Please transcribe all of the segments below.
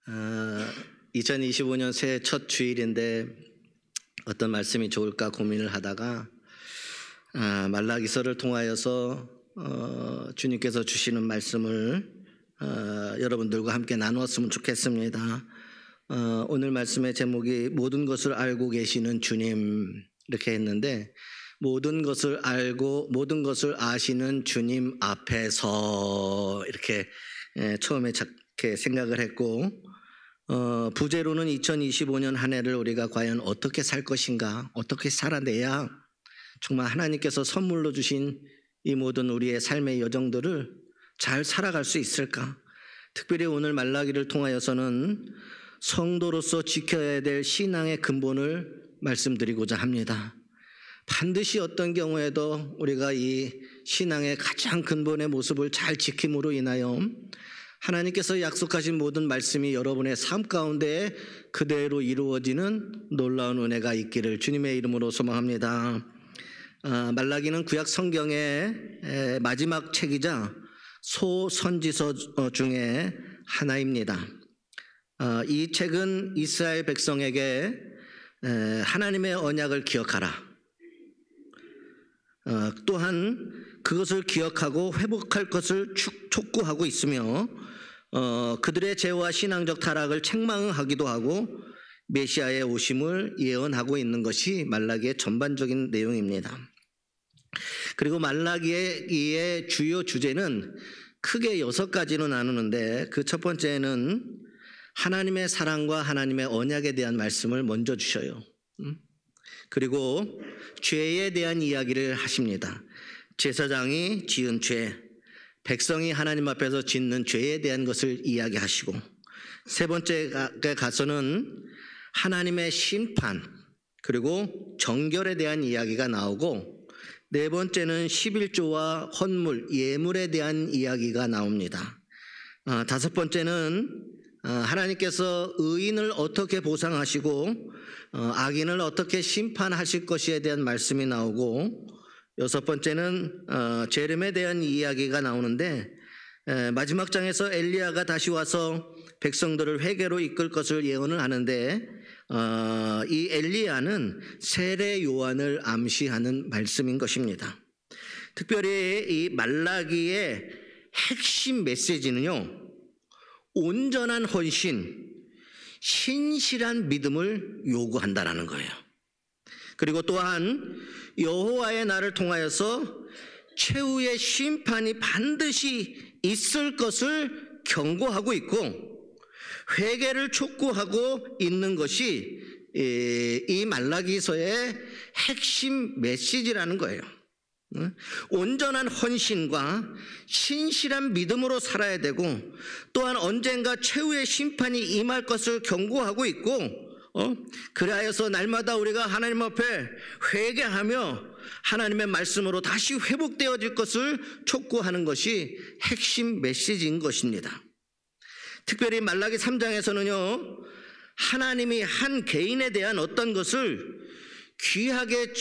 2025년 새해 첫 주일인데 어떤 말씀이 좋을까 고민을 하다가 말라기서를 통하여서 주님께서 주시는 말씀을 여러분들과 함께 나누었으면 좋겠습니다. 오늘 말씀의 제목이 모든 것을 알고 계시는 주님 이렇게 했는데, 모든 것을 알고 모든 것을 아시는 주님 앞에서 이렇게 처음에 이렇게 생각을 했고, 부제로는 2025년 한 해를 우리가 과연 어떻게 살 것인가, 어떻게 살아내야 정말 하나님께서 선물로 주신 이 모든 우리의 삶의 여정들을 잘 살아갈 수 있을까. 특별히 오늘 말라기를 통하여서는 성도로서 지켜야 될 신앙의 근본을 말씀드리고자 합니다. 반드시 어떤 경우에도 우리가 이 신앙의 가장 근본의 모습을 잘 지킴으로 인하여 하나님께서 약속하신 모든 말씀이 여러분의 삶 가운데 그대로 이루어지는 놀라운 은혜가 있기를 주님의 이름으로 소망합니다. 말라기는 구약 성경의 마지막 책이자 소선지서 중에 하나입니다. 이 책은 이스라엘 백성에게 하나님의 언약을 기억하라, 또한 그것을 기억하고 회복할 것을 촉구하고 있으며 그들의 죄와 신앙적 타락을 책망하기도 하고 메시아의 오심을 예언하고 있는 것이 말라기의 전반적인 내용입니다. 그리고 말라기의 주요 주제는 크게 6가지로 나누는데, 그 첫 번째는 하나님의 사랑과 하나님의 언약에 대한 말씀을 먼저 주셔요. 그리고 죄에 대한 이야기를 하십니다. 제사장이 지은 죄, 백성이 하나님 앞에서 짓는 죄에 대한 것을 이야기하시고, 세 번째에 가서는 하나님의 심판 그리고 정결에 대한 이야기가 나오고, 네 번째는 11조와 헌물, 예물에 대한 이야기가 나옵니다. 다섯 번째는 하나님께서 의인을 어떻게 보상하시고 악인을 어떻게 심판하실 것에 대한 말씀이 나오고, 여섯 번째는 재림에 대한 이야기가 나오는데, 마지막 장에서 엘리야가 다시 와서 백성들을 회개로 이끌 것을 예언을 하는데, 이 엘리야는 세례 요한을 암시하는 말씀인 것입니다. 특별히 이 말라기의 핵심 메시지는요, 온전한 헌신, 신실한 믿음을 요구한다라는 거예요. 그리고 또한 여호와의 날을 통하여서 최후의 심판이 반드시 있을 것을 경고하고 있고, 회개를 촉구하고 있는 것이 이 말라기서의 핵심 메시지라는 거예요. 온전한 헌신과 신실한 믿음으로 살아야 되고, 또한 언젠가 최후의 심판이 임할 것을 경고하고 있고, 그리하여서 날마다 우리가 하나님 앞에 회개하며 하나님의 말씀으로 다시 회복되어질 것을 촉구하는 것이 핵심 메시지인 것입니다. 특별히 말라기 3장에서는요, 하나님이 한 개인에 대한 어떤 것을 귀하게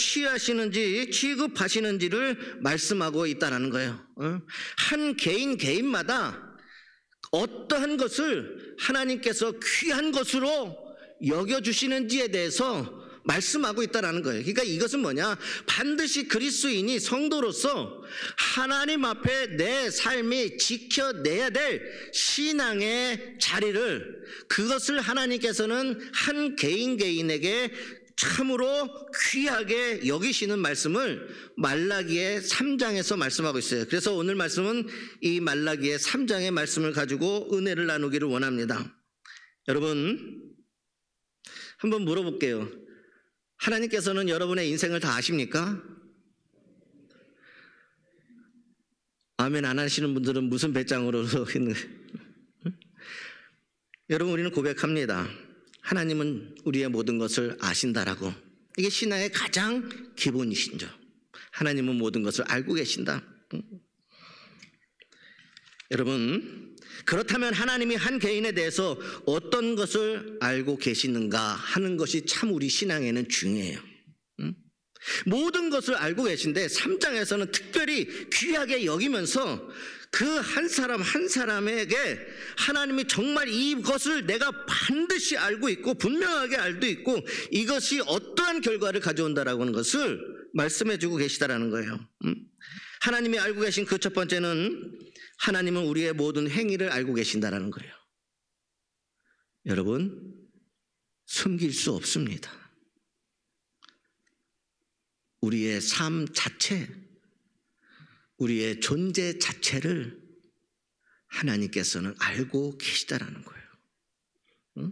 취급하시는지를 말씀하고 있다는 거예요. 한 개인마다 어떠한 것을 하나님께서 귀한 것으로 여겨주시는지에 대해서 말씀하고 있다는 거예요. 그러니까 이것은 뭐냐, 반드시 그리스도인이 성도로서 하나님 앞에 내 삶이 지켜내야 될 신앙의 자리를, 그것을 하나님께서는 한 개인에게 참으로 귀하게 여기시는 말씀을 말라기의 3장에서 말씀하고 있어요. 그래서 오늘 말씀은 이 말라기의 3장의 말씀을 가지고 은혜를 나누기를 원합니다. 여러분, 한번 물어볼게요. 하나님께서는 여러분의 인생을 다 아십니까? 아멘 안 하시는 분들은 무슨 배짱으로 있는 거예요? 여러분, 우리는 고백합니다. 하나님은 우리의 모든 것을 아신다라고. 이게 신앙의 가장 기본이시죠. 하나님은 모든 것을 알고 계신다. 여러분, 그렇다면 하나님이 한 개인에 대해서 어떤 것을 알고 계시는가 하는 것이 참 우리 신앙에는 중요해요. 모든 것을 알고 계신데 3장에서는 특별히 귀하게 여기면서 그 한 사람 한 사람에게 하나님이 정말 이것을 내가 반드시 알고 있고 분명하게 알고 있고 이것이 어떠한 결과를 가져온다라고 하는 것을 말씀해 주고 계시다라는 거예요. 하나님이 알고 계신 그 첫 번째는 하나님은 우리의 모든 행위를 알고 계신다라는 거예요. 여러분, 숨길 수 없습니다. 우리의 삶 자체, 우리의 존재 자체를 하나님께서는 알고 계시다라는 거예요.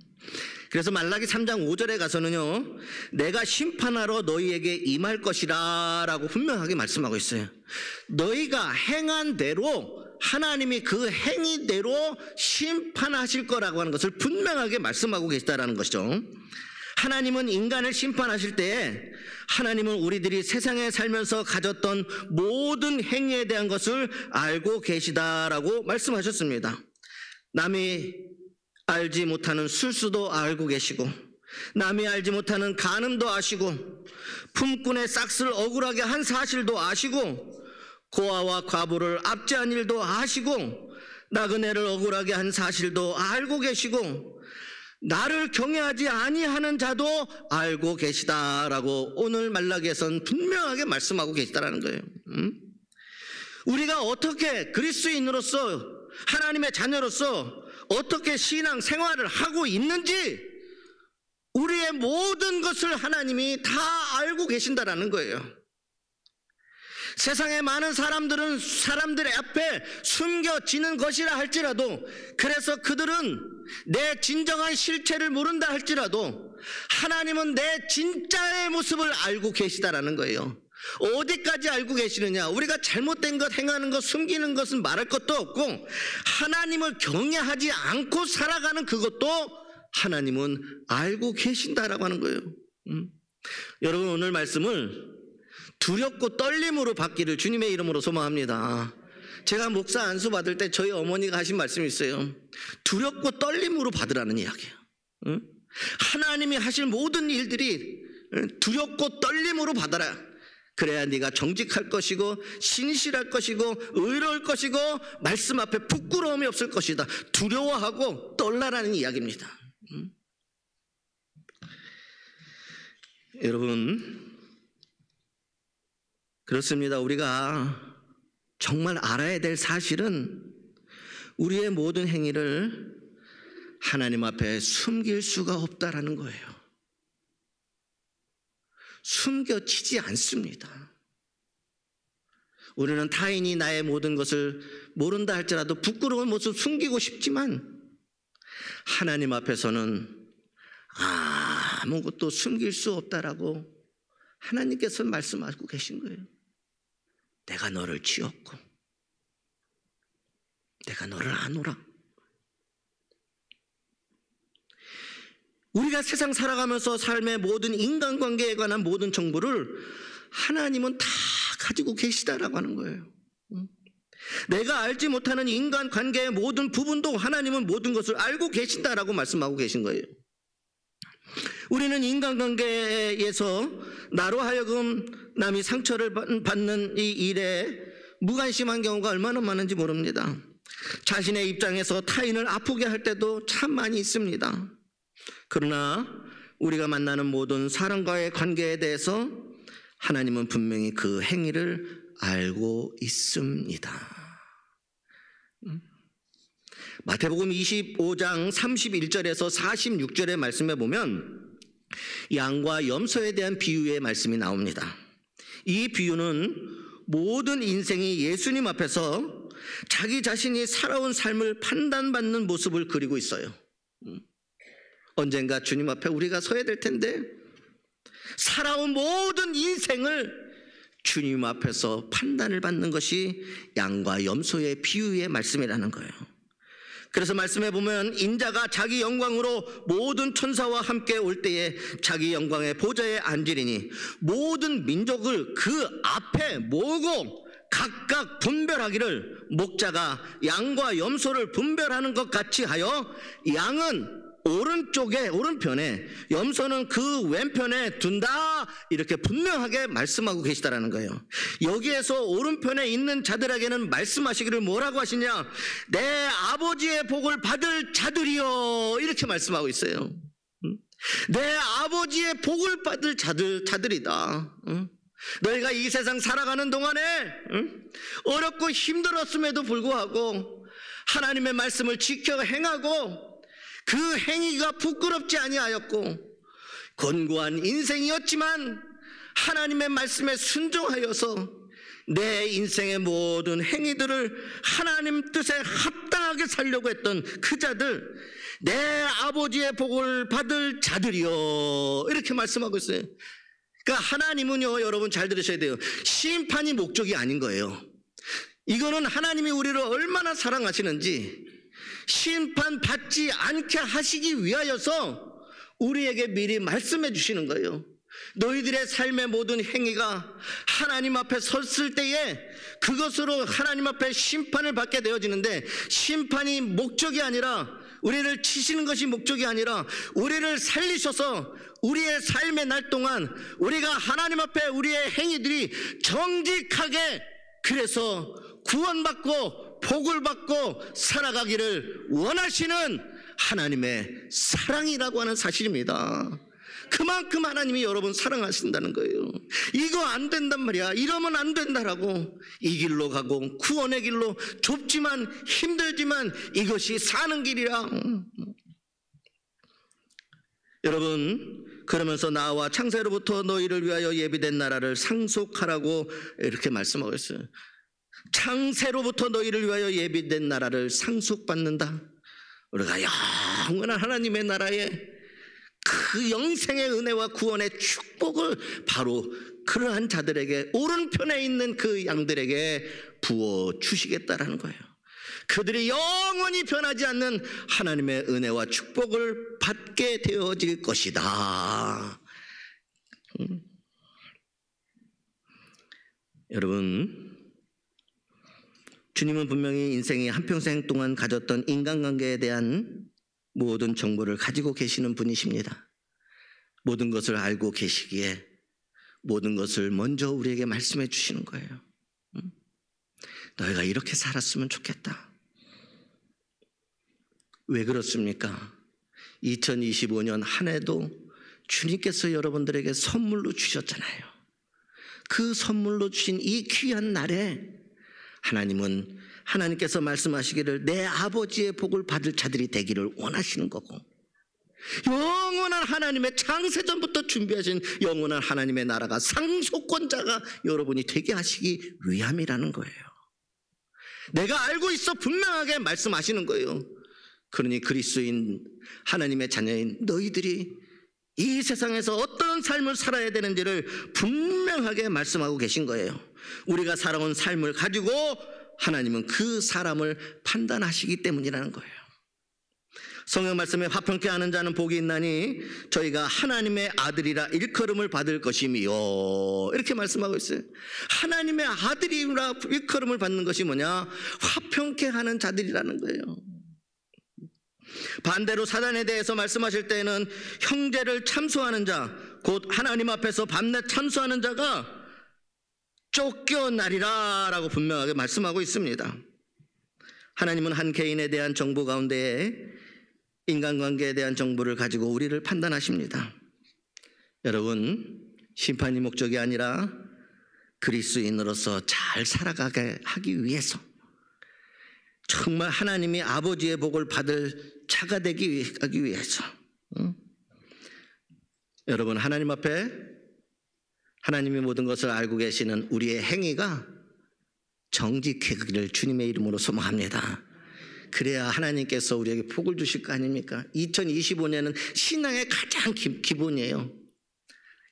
그래서 말라기 3장 5절에 가서는요, 내가 심판하러 너희에게 임할 것이라 라고 분명하게 말씀하고 있어요. 너희가 행한 대로 하나님이 그 행위대로 심판하실 거라고 하는 것을 분명하게 말씀하고 계시다라는 것이죠. 하나님은 인간을 심판하실 때 하나님은 우리들이 세상에 살면서 가졌던 모든 행위에 대한 것을 알고 계시다라고 말씀하셨습니다. 남이 알지 못하는 술수도 알고 계시고 남이 알지 못하는 간음도 아시고 품꾼의 싹스를 억울하게 한 사실도 아시고 고아와 과부를 압제한 일도 아시고 나그네를 억울하게 한 사실도 알고 계시고 나를 경외하지 아니하는 자도 알고 계시다라고 오늘 말라기에서는 분명하게 말씀하고 계시다라는 거예요. 우리가 어떻게 그리스도인으로서 하나님의 자녀로서 어떻게 신앙 생활을 하고 있는지 우리의 모든 것을 하나님이 다 알고 계신다라는 거예요. 세상의 많은 사람들은 사람들의 앞에 숨겨지는 것이라 할지라도 그래서 그들은 내 진정한 실체를 모른다 할지라도 하나님은 내 진짜의 모습을 알고 계시다라는 거예요. 어디까지 알고 계시느냐? 우리가 잘못된 것 행하는 것 숨기는 것은 말할 것도 없고 하나님을 경외하지 않고 살아가는 그것도 하나님은 알고 계신다라고 하는 거예요. 여러분 오늘 말씀을 두렵고 떨림으로 받기를 주님의 이름으로 소망합니다. 제가 목사 안수 받을 때 저희 어머니가 하신 말씀이 있어요. 두렵고 떨림으로 받으라는 이야기예요. 하나님이 하실 모든 일들이 두렵고 떨림으로 받아라. 그래야 네가 정직할 것이고 신실할 것이고 의로울 것이고 말씀 앞에 부끄러움이 없을 것이다. 두려워하고 떨라라는 이야기입니다. 여러분 그렇습니다. 우리가 정말 알아야 될 사실은 우리의 모든 행위를 하나님 앞에 숨길 수가 없다라는 거예요. 숨겨지지 않습니다. 우리는 타인이 나의 모든 것을 모른다 할지라도 부끄러운 모습 숨기고 싶지만 하나님 앞에서는 아무것도 숨길 수 없다라고 하나님께서 말씀하고 계신 거예요. 내가 너를 지었고 내가 너를 아노라. 우리가 세상 살아가면서 삶의 모든 인간관계에 관한 모든 정보를 하나님은 다 가지고 계시다라고 하는 거예요. 내가 알지 못하는 인간관계의 모든 부분도 하나님은 모든 것을 알고 계신다라고 말씀하고 계신 거예요. 우리는 인간관계에서 나로 하여금 남이 상처를 받는 이 일에 무관심한 경우가 얼마나 많은지 모릅니다. 자신의 입장에서 타인을 아프게 할 때도 참 많이 있습니다. 그러나 우리가 만나는 모든 사람과의 관계에 대해서 하나님은 분명히 그 행위를 알고 있습니다. 마태복음 25장 31절에서 46절의 말씀에 보면 양과 염소에 대한 비유의 말씀이 나옵니다. 이 비유는 모든 인생이 예수님 앞에서 자기 자신이 살아온 삶을 판단받는 모습을 그리고 있어요. 언젠가 주님 앞에 우리가 서야 될 텐데 살아온 모든 인생을 주님 앞에서 판단을 받는 것이 양과 염소의 비유의 말씀이라는 거예요. 그래서 말씀해 보면 인자가 자기 영광으로 모든 천사와 함께 올 때에 자기 영광의 보좌에 앉으리니 모든 민족을 그 앞에 모으고 각각 분별하기를 목자가 양과 염소를 분별하는 것 같이 하여 양은 오른편에, 염소는 그 왼편에 둔다, 이렇게 분명하게 말씀하고 계시다라는 거예요. 여기에서 오른편에 있는 자들에게는 말씀하시기를 뭐라고 하시냐? 내 아버지의 복을 받을 자들이요, 이렇게 말씀하고 있어요. 내 아버지의 복을 받을 자들이다. 너희가 이 세상 살아가는 동안에 어렵고 힘들었음에도 불구하고 하나님의 말씀을 지켜 행하고 그 행위가 부끄럽지 아니하였고 견고한 인생이었지만 하나님의 말씀에 순종하여서 내 인생의 모든 행위들을 하나님 뜻에 합당하게 살려고 했던 그 자들, 내 아버지의 복을 받을 자들이요, 이렇게 말씀하고 있어요. 그러니까 하나님은요, 여러분 잘 들으셔야 돼요. 심판이 목적이 아닌 거예요. 이거는 하나님이 우리를 얼마나 사랑하시는지 심판받지 않게 하시기 위하여서 우리에게 미리 말씀해 주시는 거예요. 너희들의 삶의 모든 행위가 하나님 앞에 섰을 때에 그것으로 하나님 앞에 심판을 받게 되어지는데, 심판이 목적이 아니라, 우리를 치시는 것이 목적이 아니라 우리를 살리셔서 우리의 삶의 날 동안 우리가 하나님 앞에 우리의 행위들이 정직하게, 그래서 구원받고 복을 받고 살아가기를 원하시는 하나님의 사랑이라고 하는 사실입니다. 그만큼 하나님이 여러분 사랑하신다는 거예요. 이거 안 된단 말이야, 이러면 안 된다라고 이 길로 가고 구원의 길로, 좁지만 힘들지만 이것이 사는 길이라. 여러분, 그러면서 나와 창세로부터 너희를 위하여 예비된 나라를 상속하라고 이렇게 말씀하고 있어요. 창세로부터 너희를 위하여 예비된 나라를 상속받는다. 우리가 영원한 하나님의 나라에 그 영생의 은혜와 구원의 축복을 바로 그러한 자들에게, 오른편에 있는 그 양들에게 부어 주시겠다라는 거예요. 그들이 영원히 변하지 않는 하나님의 은혜와 축복을 받게 되어질 것이다. 여러분, 주님은 분명히 인생이 한평생 동안 가졌던 인간관계에 대한 모든 정보를 가지고 계시는 분이십니다. 모든 것을 알고 계시기에 모든 것을 먼저 우리에게 말씀해 주시는 거예요. 너희가 이렇게 살았으면 좋겠다. 왜 그렇습니까? 2025년 한 해도 주님께서 여러분들에게 선물로 주셨잖아요. 그 선물로 주신 이 귀한 날에 하나님은, 하나님께서 말씀하시기를 내 아버지의 복을 받을 자들이 되기를 원하시는 거고, 영원한 하나님의 창세전부터 준비하신 영원한 하나님의 나라가 상속권자가 여러분이 되게 하시기 위함이라는 거예요. 내가 알고 있어 분명하게 말씀하시는 거예요. 그러니 그리스도인 하나님의 자녀인 너희들이 이 세상에서 어떤 삶을 살아야 되는지를 분명하게 말씀하고 계신 거예요. 우리가 살아온 삶을 가지고 하나님은 그 사람을 판단하시기 때문이라는 거예요. 성경 말씀에 화평케 하는 자는 복이 있나니 저희가 하나님의 아들이라 일컬음을 받을 것이미요, 이렇게 말씀하고 있어요. 하나님의 아들이라 일컬음을 받는 것이 뭐냐? 화평케 하는 자들이라는 거예요. 반대로 사단에 대해서 말씀하실 때에는 형제를 참소하는 자, 곧 하나님 앞에서 밤낮 참소하는 자가 쫓겨나리라 라고 분명하게 말씀하고 있습니다. 하나님은 한 개인에 대한 정보 가운데에 인간관계에 대한 정보를 가지고 우리를 판단하십니다. 여러분, 심판이 목적이 아니라 그리스도인으로서 잘 살아가게 하기 위해서, 정말 하나님이 아버지의 복을 받을 자가 되기 위해서, 여러분, 하나님 앞에 하나님이 모든 것을 알고 계시는 우리의 행위가 정직하기를 주님의 이름으로 소망합니다. 그래야 하나님께서 우리에게 복을 주실 거 아닙니까? 2025년은 신앙의 가장 기본이에요.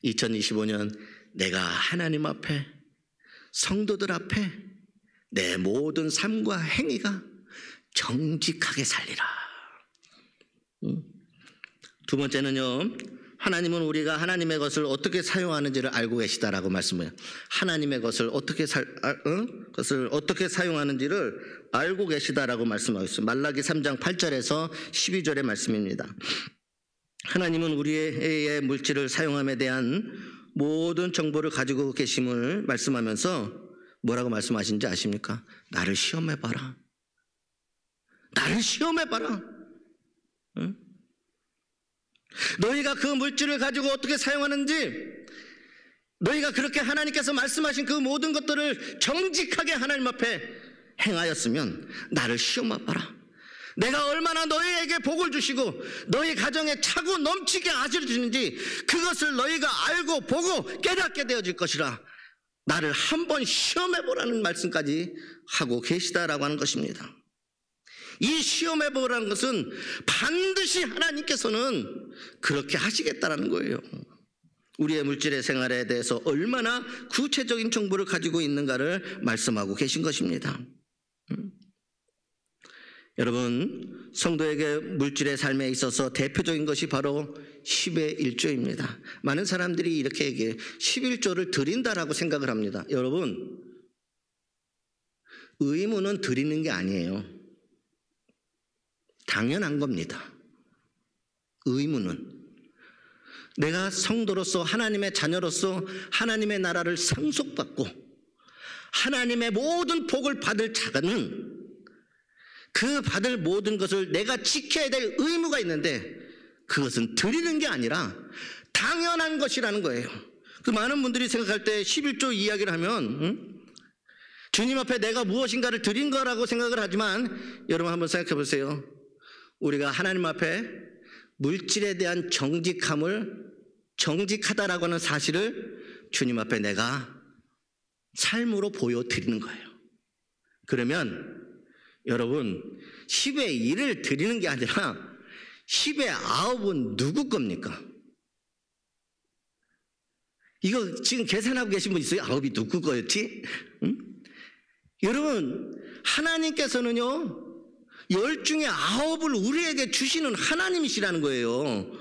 2025년 내가 하나님 앞에, 성도들 앞에 내 모든 삶과 행위가 정직하게 살리라. 두 번째는요, 하나님은 우리가 하나님의 것을 어떻게 사용하는지를 알고 계시다라고 말씀해요. 하나님의 것을 것을 어떻게 사용하는지를 알고 계시다라고 말씀하고 있어요. 말라기 3장 8절에서 12절의 말씀입니다. 하나님은 우리의 물질을 사용함에 대한 모든 정보를 가지고 계심을 말씀하면서 뭐라고 말씀하신지 아십니까? 나를 시험해봐라. 나를 시험해봐라. 응? 너희가 그 물질을 가지고 어떻게 사용하는지, 너희가 그렇게 하나님께서 말씀하신 그 모든 것들을 정직하게 하나님 앞에 행하였으면 나를 시험해봐라. 내가 얼마나 너희에게 복을 주시고 너희 가정에 차고 넘치게 아시를 주는지 그것을 너희가 알고 보고 깨닫게 되어질 것이라. 나를 한번 시험해보라는 말씀까지 하고 계시다라고 하는 것입니다. 이 시험해보라는 것은 반드시 하나님께서는 그렇게 하시겠다라는 거예요. 우리의 물질의 생활에 대해서 얼마나 구체적인 정보를 가지고 있는가를 말씀하고 계신 것입니다. 여러분, 성도에게 물질의 삶에 있어서 대표적인 것이 바로 10의 1조입니다. 많은 사람들이 이렇게 얘기해요. 11조를 드린다라고 생각을 합니다. 여러분, 의무는 드리는 게 아니에요. 당연한 겁니다. 의무는. 내가 성도로서 하나님의 자녀로서 하나님의 나라를 상속받고 하나님의 모든 복을 받을 자가는 그 받을 모든 것을 내가 지켜야 될 의무가 있는데 그것은 드리는 게 아니라 당연한 것이라는 거예요. 그 많은 분들이 생각할 때 11조 이야기를 하면 주님 앞에 내가 무엇인가를 드린 거라고 생각을 하지만 여러분 한번 생각해 보세요. 우리가 하나님 앞에 물질에 대한 정직하다라고 하는 사실을 주님 앞에 내가 삶으로 보여드리는 거예요. 그러면 여러분 10의 1을 드리는 게 아니라 10의 9은 누구 겁니까? 이거 지금 계산하고 계신 분 있어요? 9이 누구 거였지? 응? 여러분 하나님께서는요 10 중에 9을 우리에게 주시는 하나님이시라는 거예요.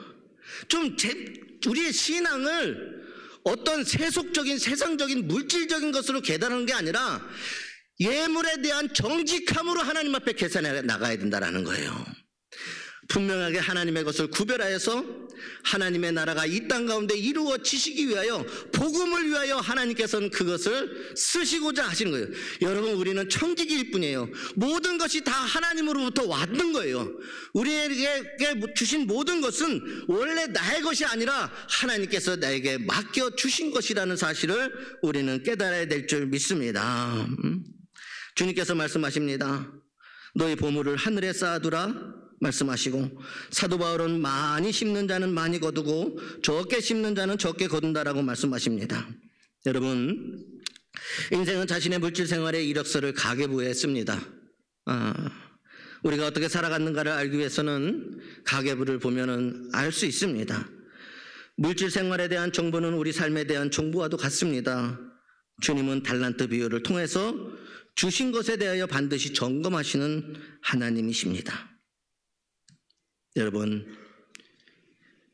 좀 우리의 신앙을 어떤 세속적인 세상적인 물질적인 것으로 계산하는 게 아니라 예물에 대한 정직함으로 하나님 앞에 계산해 나가야 된다는 거예요. 분명하게 하나님의 것을 구별하여서 하나님의 나라가 이 땅 가운데 이루어지시기 위하여 복음을 위하여 하나님께서는 그것을 쓰시고자 하시는 거예요. 여러분 우리는 청지기일 뿐이에요. 모든 것이 다 하나님으로부터 왔는 거예요. 우리에게 주신 모든 것은 원래 나의 것이 아니라 하나님께서 나에게 맡겨주신 것이라는 사실을 우리는 깨달아야 될 줄 믿습니다. 주님께서 말씀하십니다. 너희 보물을 하늘에 쌓아두라 말씀하시고 사도 바울은 많이 심는 자는 많이 거두고 적게 심는 자는 적게 거둔다라고 말씀하십니다. 여러분 인생은 자신의 물질 생활의 이력서를 가계부에 씁니다. 우리가 어떻게 살아갔는가를 알기 위해서는 가계부를 보면은 알 수 있습니다. 물질 생활에 대한 정보는 우리 삶에 대한 정보와도 같습니다. 주님은 달란트 비유를 통해서 주신 것에 대하여 반드시 점검하시는 하나님이십니다. 여러분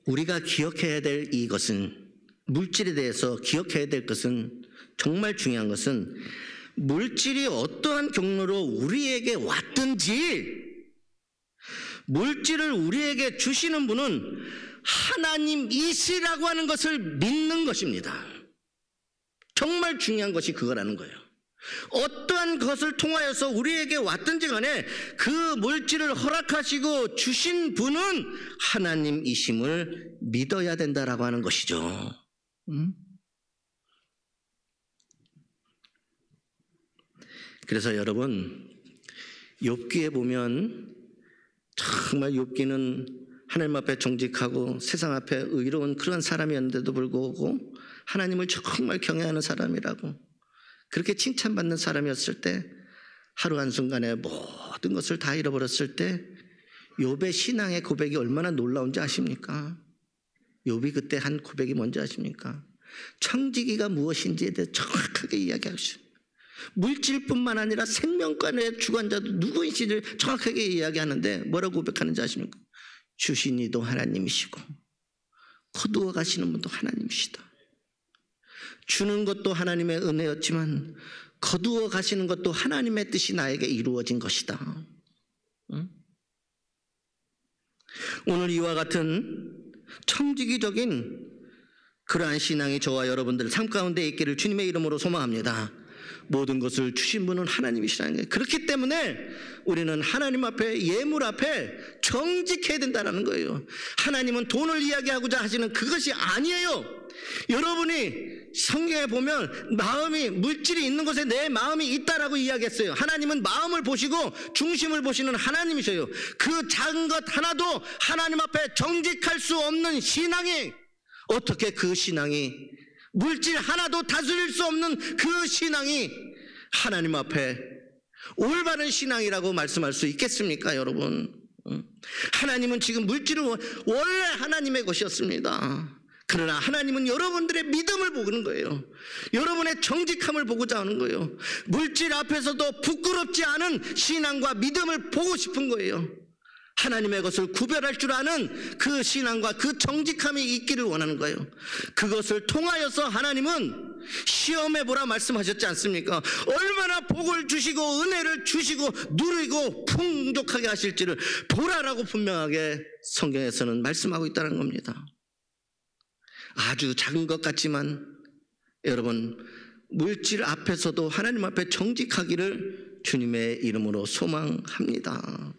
우리가 기억해야 될 이것은 물질에 대해서 기억해야 될 것은 정말 중요한 것은 물질이 어떠한 경로로 우리에게 왔든지 물질을 우리에게 주시는 분은 하나님이시라고 하는 것을 믿는 것입니다. 정말 중요한 것이 그거라는 거예요. 어떠한 것을 통하여서 우리에게 왔든지 간에 그 물질을 허락하시고 주신 분은 하나님이심을 믿어야 된다라고 하는 것이죠. 그래서 여러분 욥기에 보면 정말 욥기는 하나님 앞에 정직하고 세상 앞에 의로운 그런 사람이었는데도 불구하고 하나님을 정말 경외하는 사람이라고 그렇게 칭찬받는 사람이었을 때 하루 한순간에 모든 것을 다 잃어버렸을 때 욥의 신앙의 고백이 얼마나 놀라운지 아십니까? 욥이 그때 한 고백이 뭔지 아십니까? 청지기가 무엇인지에 대해 정확하게 이야기하시죠. 물질뿐만 아니라 생명권의 주관자도 누구인지를 정확하게 이야기하는데 뭐라고 고백하는지 아십니까? 주신 이도 하나님이시고 거두어 가시는 분도 하나님이시다. 주는 것도 하나님의 은혜였지만 거두어 가시는 것도 하나님의 뜻이 나에게 이루어진 것이다. 응? 오늘 이와 같은 청지기적인 그러한 신앙이 저와 여러분들 삶 가운데 있기를 주님의 이름으로 소망합니다. 모든 것을 주신 분은 하나님이시라는 거예요. 그렇기 때문에 우리는 하나님 앞에, 예물 앞에 정직해야 된다는 거예요. 하나님은 돈을 이야기하고자 하시는 그것이 아니에요. 여러분이 성경에 보면 마음이, 물질이 있는 곳에 내 마음이 있다라고 이야기했어요. 하나님은 마음을 보시고 중심을 보시는 하나님이셔요. 그 작은 것 하나도 하나님 앞에 정직할 수 없는 신앙이, 어떻게 그 신앙이, 물질 하나도 다스릴 수 없는 그 신앙이 하나님 앞에 올바른 신앙이라고 말씀할 수 있겠습니까, 여러분? 하나님은 지금 물질은 원래 하나님의 것이었습니다. 그러나 하나님은 여러분들의 믿음을 보는 거예요. 여러분의 정직함을 보고자 하는 거예요. 물질 앞에서도 부끄럽지 않은 신앙과 믿음을 보고 싶은 거예요. 하나님의 것을 구별할 줄 아는 그 신앙과 그 정직함이 있기를 원하는 거예요. 그것을 통하여서 하나님은 시험해보라 말씀하셨지 않습니까? 얼마나 복을 주시고 은혜를 주시고 누리고 풍족하게 하실지를 보라라고 분명하게 성경에서는 말씀하고 있다는 겁니다. 아주 작은 것 같지만 여러분, 물질 앞에서도 하나님 앞에 정직하기를 주님의 이름으로 소망합니다.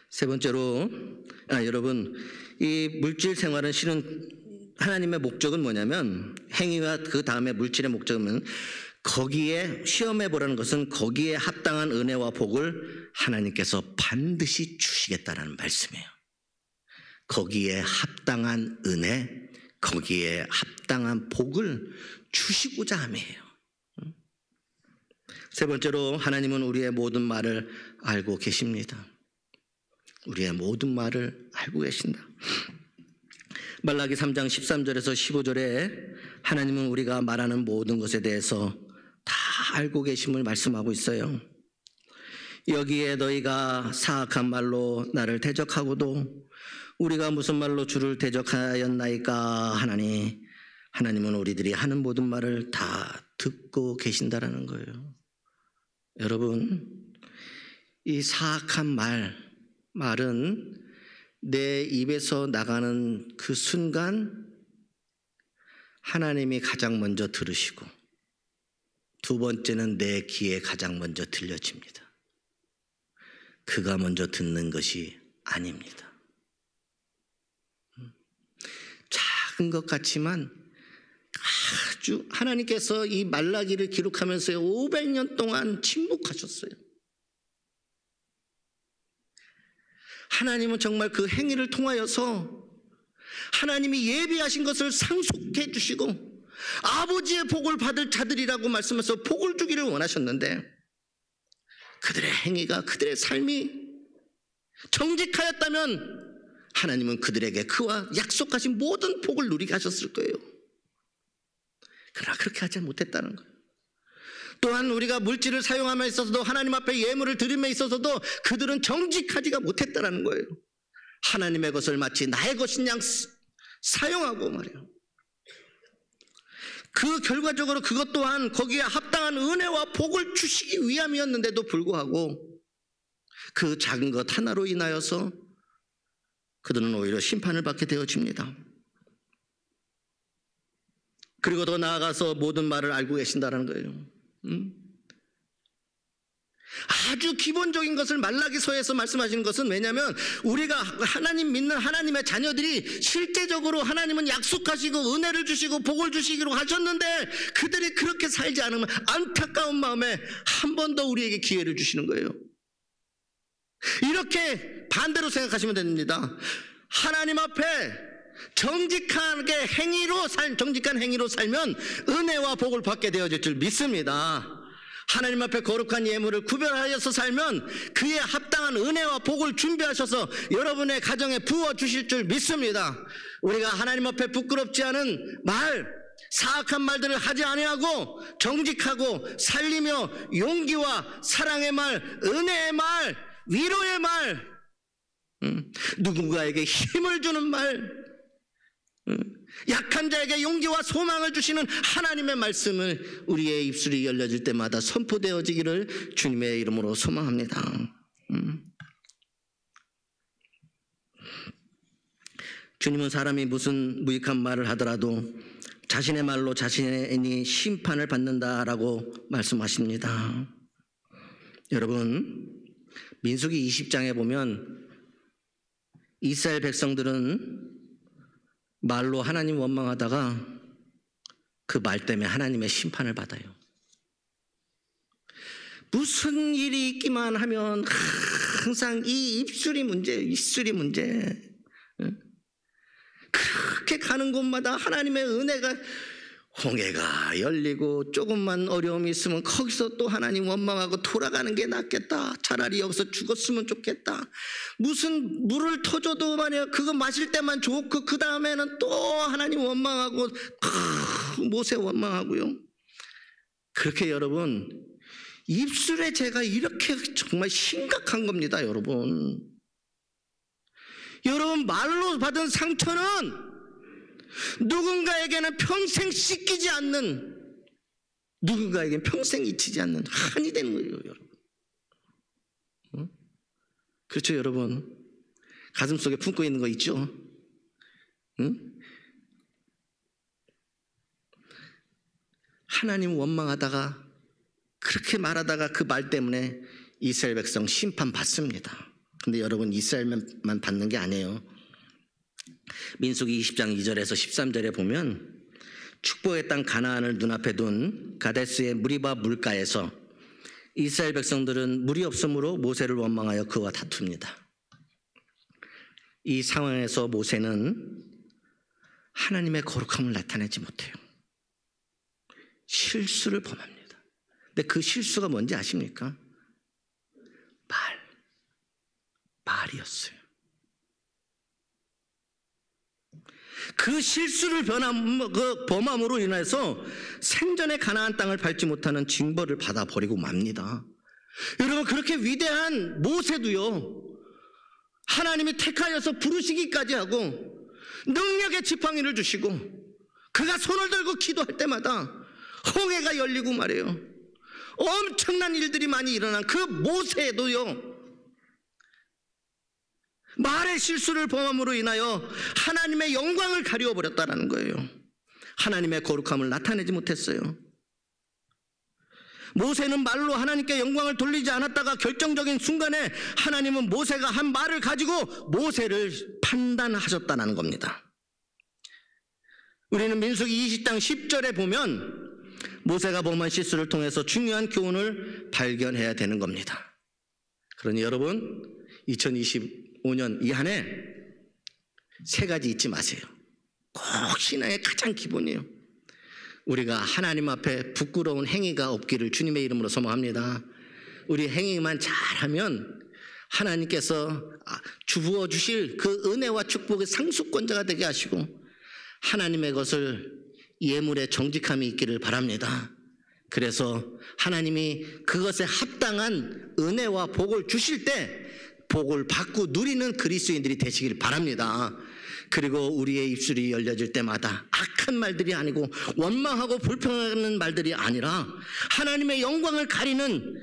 세 번째로, 여러분, 이 물질 생활은 실은 하나님의 목적은 뭐냐면, 행위와 그 다음에 물질의 목적은 거기에 시험해 보라는 것은 거기에 합당한 은혜와 복을 하나님께서 반드시 주시겠다라는 말씀이에요. 거기에 합당한 은혜, 거기에 합당한 복을 주시고자 함이에요. 세 번째로, 하나님은 우리의 모든 말을 알고 계십니다. 우리의 모든 말을 알고 계신다. 말라기 3장 13절에서 15절에 하나님은 우리가 말하는 모든 것에 대해서 다 알고 계심을 말씀하고 있어요. 여기에 너희가 사악한 말로 나를 대적하고도 우리가 무슨 말로 주를 대적하였나이까 하나니, 하나님은 우리들이 하는 모든 말을 다 듣고 계신다라는 거예요. 여러분, 이 사악한 말은 내 입에서 나가는 그 순간 하나님이 가장 먼저 들으시고, 두 번째는 내 귀에 가장 먼저 들려집니다. 그가 먼저 듣는 것이 아닙니다. 작은 것 같지만 아주 하나님께서 이 말라기를 기록하면서 500년 동안 침묵하셨어요. 하나님은 정말 그 행위를 통하여서 하나님이 예비하신 것을 상속해 주시고 아버지의 복을 받을 자들이라고 말씀해서 복을 주기를 원하셨는데, 그들의 행위가, 그들의 삶이 정직하였다면 하나님은 그들에게 그와 약속하신 모든 복을 누리게 하셨을 거예요. 그러나 그렇게 하지 못했다는 거예요. 또한 우리가 물질을 사용함에 있어서도, 하나님 앞에 예물을 드림에 있어서도 그들은 정직하지가 못했다는 거예요. 하나님의 것을 마치 나의 것인 양 사용하고 말이에요. 그 결과적으로 그것 또한 거기에 합당한 은혜와 복을 주시기 위함이었는데도 불구하고 그 작은 것 하나로 인하여서 그들은 오히려 심판을 받게 되어집니다. 그리고 더 나아가서 모든 말을 알고 계신다는 거예요. 아주 기본적인 것을 말라기서에서 말씀하시는 것은, 왜냐하면 우리가 하나님 믿는 하나님의 자녀들이 실제적으로 하나님은 약속하시고 은혜를 주시고 복을 주시기로 하셨는데 그들이 그렇게 살지 않으면 안타까운 마음에 한 번 더 우리에게 기회를 주시는 거예요. 이렇게 반대로 생각하시면 됩니다. 하나님 앞에 정직한 행위로 살면 은혜와 복을 받게 되어질 줄 믿습니다. 하나님 앞에 거룩한 예물을 구별하여서 살면 그에 합당한 은혜와 복을 준비하셔서 여러분의 가정에 부어주실 줄 믿습니다. 우리가 하나님 앞에 부끄럽지 않은 말, 사악한 말들을 하지 아니하고 정직하고 살리며 용기와 사랑의 말, 은혜의 말, 위로의 말, 누군가에게 힘을 주는 말, 약한 자에게 용기와 소망을 주시는 하나님의 말씀을 우리의 입술이 열려질 때마다 선포되어지기를 주님의 이름으로 소망합니다. 주님은 사람이 무슨 무익한 말을 하더라도 자신의 말로 자신이 심판을 받는다라고 말씀하십니다. 여러분, 민수기 20장에 보면 이스라엘 백성들은 말로 하나님 원망하다가 그 말 때문에 하나님의 심판을 받아요. 무슨 일이 있기만 하면 항상 이 입술이 문제. 그렇게 가는 곳마다 하나님의 은혜가, 홍해가 열리고 조금만 어려움이 있으면 거기서 또 하나님 원망하고 돌아가는 게 낫겠다. 차라리 여기서 죽었으면 좋겠다. 무슨 물을 터줘도 만약 그거 마실 때만 좋고 그 다음에는 또 하나님 원망하고 모세 원망하고요. 그렇게 여러분, 입술의 죄가 이렇게 정말 심각한 겁니다. 여러분 말로 받은 상처는 누군가에게는 평생 씻기지 않는, 누군가에게는 평생 잊히지 않는 한이 되는 거예요, 여러분. 그렇죠, 여러분? 가슴속에 품고 있는 거 있죠? 하나님 원망하다가 그렇게 말하다가 그 말 때문에 이스라엘 백성 심판 받습니다. 근데 여러분, 이스라엘만 받는 게 아니에요. 민수기 20장 2절에서 13절에 보면 축복의 땅 가나안을 눈앞에 둔 가데스의 무리바 물가에서 이스라엘 백성들은 물이 없으므로 모세를 원망하여 그와 다툽니다. 이 상황에서 모세는 하나님의 거룩함을 나타내지 못해요. 실수를 범합니다. 근데 그 실수가 뭔지 아십니까? 말이었어요. 그 실수를 범함으로 인해서 생전에 가나안 땅을 밟지 못하는 징벌을 받아버리고 맙니다. 여러분, 그렇게 위대한 모세도요, 하나님이 택하여서 부르시기까지 하고 능력의 지팡이를 주시고 그가 손을 들고 기도할 때마다 홍해가 열리고 말이에요. 엄청난 일들이 많이 일어난 그 모세도요, 말의 실수를 범함으로 인하여 하나님의 영광을 가리워버렸다는 거예요. 하나님의 거룩함을 나타내지 못했어요. 모세는 말로 하나님께 영광을 돌리지 않았다가 결정적인 순간에 하나님은 모세가 한 말을 가지고 모세를 판단하셨다는 겁니다. 우리는 민수기 20장 10절에 보면 모세가 범한 실수를 통해서 중요한 교훈을 발견해야 되는 겁니다. 그러니 여러분, 2025년 이 한 해 세 가지 잊지 마세요. 꼭 신앙의 가장 기본이에요. 우리가 하나님 앞에 부끄러운 행위가 없기를 주님의 이름으로 소망합니다. 우리 행위만 잘하면 하나님께서 주부어 주실 그 은혜와 축복의 상수권자가 되게 하시고 하나님의 것을 예물에 정직함이 있기를 바랍니다. 그래서 하나님이 그것에 합당한 은혜와 복을 주실 때 복을 받고 누리는 그리스도인들이 되시길 바랍니다. 그리고 우리의 입술이 열려질 때마다 악한 말들이 아니고 원망하고 불평하는 말들이 아니라 하나님의 영광을 가리는,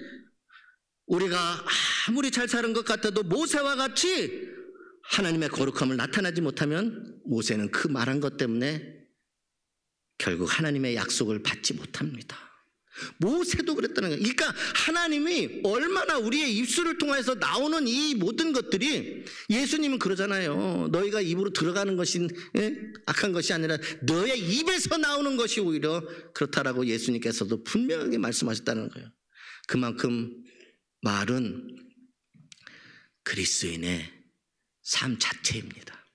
우리가 아무리 잘 사는 것 같아도 모세와 같이 하나님의 거룩함을 나타나지 못하면 모세는 그 말한 것 때문에 결국 하나님의 약속을 받지 못합니다. 모세도 그랬다는 거예요. 그러니까 하나님이 얼마나 우리의 입술을 통해서 나오는 이 모든 것들이, 예수님은 그러잖아요. 너희가 입으로 들어가는 것이 악한 것이 아니라 너의 입에서 나오는 것이 오히려 그렇다라고 예수님께서도 분명하게 말씀하셨다는 거예요. 그만큼 말은 그리스도인의 삶 자체입니다.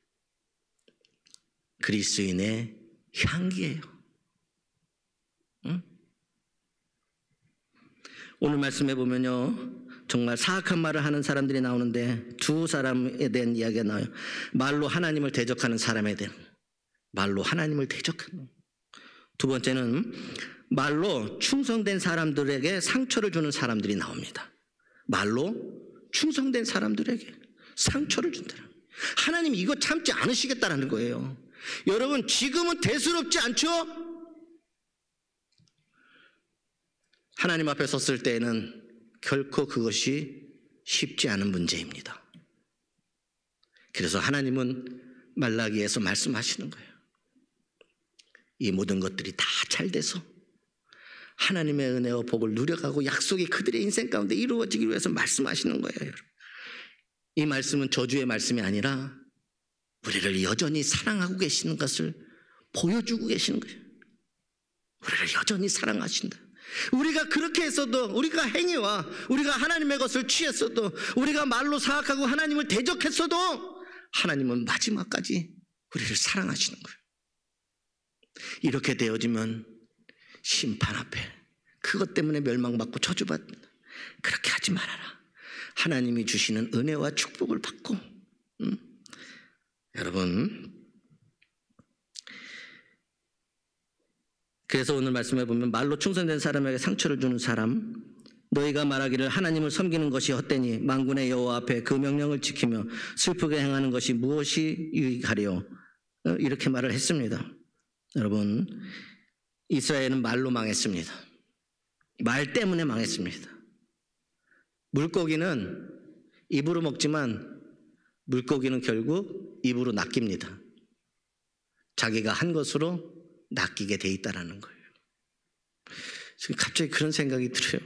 그리스도인의 향기예요. 응? 오늘 말씀해 보면요, 정말 사악한 말을 하는 사람들이 나오는데 두 사람에 대한 이야기가 나와요. 말로 하나님을 대적하는 사람에 대한, 말로 하나님을 대적하는. 두 번째는 말로 충성된 사람들에게 상처를 주는 사람들이 나옵니다. 말로 충성된 사람들에게 상처를 준다. 하나님이 이거 참지 않으시겠다라는 거예요. 여러분, 지금은 대수롭지 않죠? 하나님 앞에 섰을 때에는 결코 그것이 쉽지 않은 문제입니다. 그래서 하나님은 말라기에서 말씀하시는 거예요. 이 모든 것들이 다 잘 돼서 하나님의 은혜와 복을 누려가고 약속이 그들의 인생 가운데 이루어지기 위해서 말씀하시는 거예요. 여러분. 이 말씀은 저주의 말씀이 아니라 우리를 여전히 사랑하고 계시는 것을 보여주고 계시는 거예요. 우리를 여전히 사랑하신다. 우리가 그렇게 했어도, 우리가 행위와 우리가 하나님의 것을 취했어도, 우리가 말로 사악하고 하나님을 대적했어도 하나님은 마지막까지 우리를 사랑하시는 거예요. 이렇게 되어지면 심판 앞에 그것 때문에 멸망받고 저주받는다. 그렇게 하지 말아라. 하나님이 주시는 은혜와 축복을 받고, 여러분, 그래서 오늘 말씀해 보면 말로 충성된 사람에게 상처를 주는 사람, 너희가 말하기를 하나님을 섬기는 것이 헛되니 만군의 여호와 앞에 그 명령을 지키며 슬프게 행하는 것이 무엇이 유익하리요? 이렇게 말을 했습니다. 여러분, 이스라엘은 말로 망했습니다. 말 때문에 망했습니다. 물고기는 입으로 먹지만 물고기는 결국 입으로 낚입니다. 자기가 한 것으로 낚이게 돼 있다라는 거예요. 지금 갑자기 그런 생각이 들어요.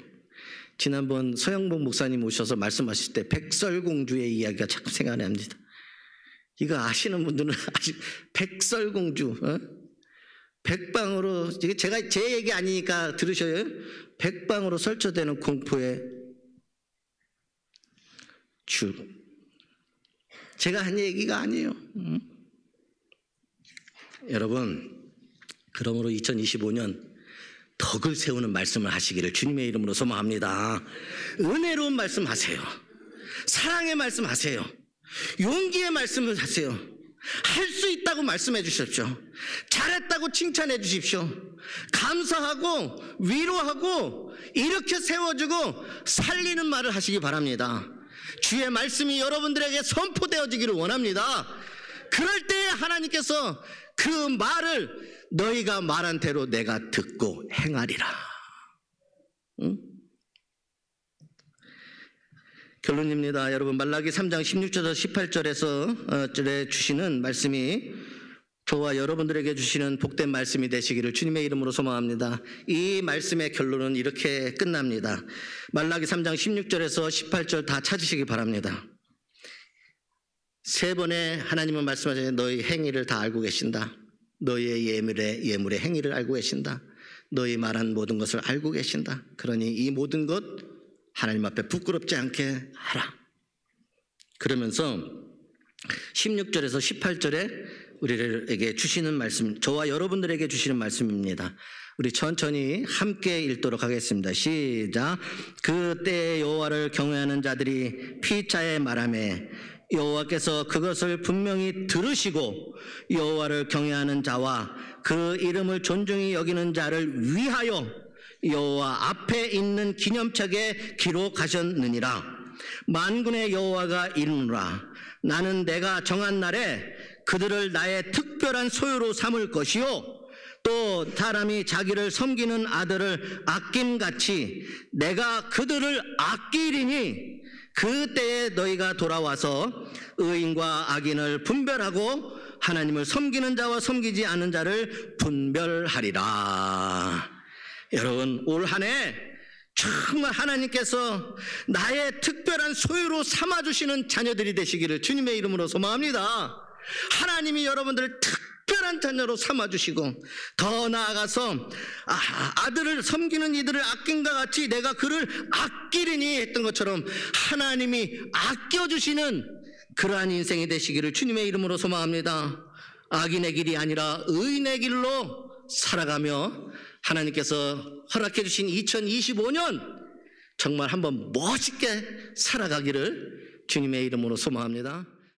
지난번 서영복 목사님 오셔서 말씀하실 때 백설공주의 이야기가 자꾸 생각이 납니다. 이거 아시는 분들은 아직 백설공주, 백방으로, 제가 제 얘기 아니니까 들으셔요. 백방으로 설쳐되는 공포의 죽음. 제가 한 얘기가 아니에요. 여러분, 그러므로 2025년 덕을 세우는 말씀을 하시기를 주님의 이름으로 소망합니다. 은혜로운 말씀 하세요. 사랑의 말씀 하세요. 용기의 말씀을 하세요. 할 수 있다고 말씀해 주십시오. 잘했다고 칭찬해 주십시오. 감사하고 위로하고 이렇게 세워주고 살리는 말을 하시기 바랍니다. 주의 말씀이 여러분들에게 선포되어지기를 원합니다. 그럴 때 하나님께서 그 말을 너희가 말한 대로 내가 듣고 행하리라. 응? 결론입니다. 여러분, 말라기 3장 16절에서 18절에 주시는 말씀이 저와 여러분들에게 주시는 복된 말씀이 되시기를 주님의 이름으로 소망합니다. 이 말씀의 결론은 이렇게 끝납니다. 말라기 3장 16절에서 18절 다 찾으시기 바랍니다. 세 번의 하나님은 말씀하시는 너희 행위를 다 알고 계신다. 너희의 예물의 행위를 알고 계신다. 너희 말한 모든 것을 알고 계신다. 그러니 이 모든 것 하나님 앞에 부끄럽지 않게 하라. 그러면서 16절에서 18절에 우리에게 주시는 말씀, 저와 여러분들에게 주시는 말씀입니다. 우리 천천히 함께 읽도록 하겠습니다. 시작. 그때 여호와를 경외하는 자들이 피차에 말하매 여호와께서 그것을 분명히 들으시고 여호와를 경외하는 자와 그 이름을 존중히 여기는 자를 위하여 여호와 앞에 있는 기념책에 기록하셨느니라. 만군의 여호와가 이르노라. 나는 내가 정한 날에 그들을 나의 특별한 소유로 삼을 것이요 또 사람이 자기를 섬기는 아들을 아낌같이 내가 그들을 아끼리니 그때에 너희가 돌아와서 의인과 악인을 분별하고 하나님을 섬기는 자와 섬기지 않는 자를 분별하리라. 여러분, 올 한 해 정말 하나님께서 나의 특별한 소유로 삼아주시는 자녀들이 되시기를 주님의 이름으로 소망합니다. 하나님이 여러분들을 특별한 자녀로 삼아주시고 더 나아가서 아들을 섬기는 이들을 아낀과 같이 내가 그를 아끼리니 했던 것처럼 하나님이 아껴주시는 그러한 인생이 되시기를 주님의 이름으로 소망합니다. 악인의 길이 아니라 의인의 길로 살아가며 하나님께서 허락해 주신 2025년 정말 한번 멋있게 살아가기를 주님의 이름으로 소망합니다.